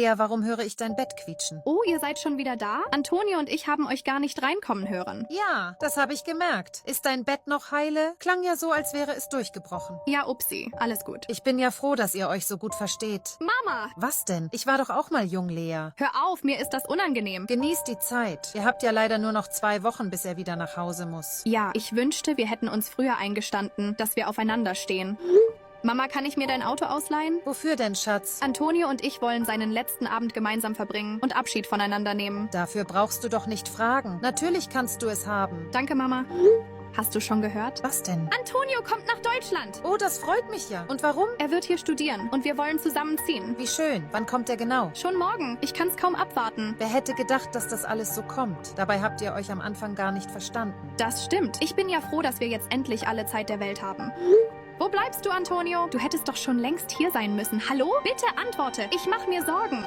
Ja, warum höre ich dein Bett quietschen? Oh, ihr seid schon wieder da? Antonio und ich haben euch gar nicht reinkommen hören. Ja, das habe ich gemerkt. Ist dein Bett noch heile? Klang ja so, als wäre es durchgebrochen. Ja, upsi. Alles gut. Ich bin ja froh, dass ihr euch so gut versteht. Mama! Was denn? Ich war doch auch mal jung, Lea. Hör auf, mir ist das unangenehm. Genießt die Zeit. Ihr habt ja leider nur noch 2 Wochen, bis er wieder nach Hause muss. Ja, ich wünschte, wir hätten uns früher eingestanden, dass wir aufeinander stehen. Mama, kann ich mir dein Auto ausleihen? Wofür denn, Schatz? Antonio und ich wollen seinen letzten Abend gemeinsam verbringen und Abschied voneinander nehmen. Dafür brauchst du doch nicht fragen. Natürlich kannst du es haben. Danke, Mama. Hast du schon gehört? Was denn? Antonio kommt nach Deutschland. Oh, das freut mich ja. Und warum? Er wird hier studieren und wir wollen zusammenziehen. Wie schön. Wann kommt er genau? Schon morgen. Ich kann's kaum abwarten. Wer hätte gedacht, dass das alles so kommt? Dabei habt ihr euch am Anfang gar nicht verstanden. Das stimmt. Ich bin ja froh, dass wir jetzt endlich alle Zeit der Welt haben. Wo bleibst du, Antonio? Du hättest doch schon längst hier sein müssen. Hallo? Bitte antworte. Ich mach mir Sorgen.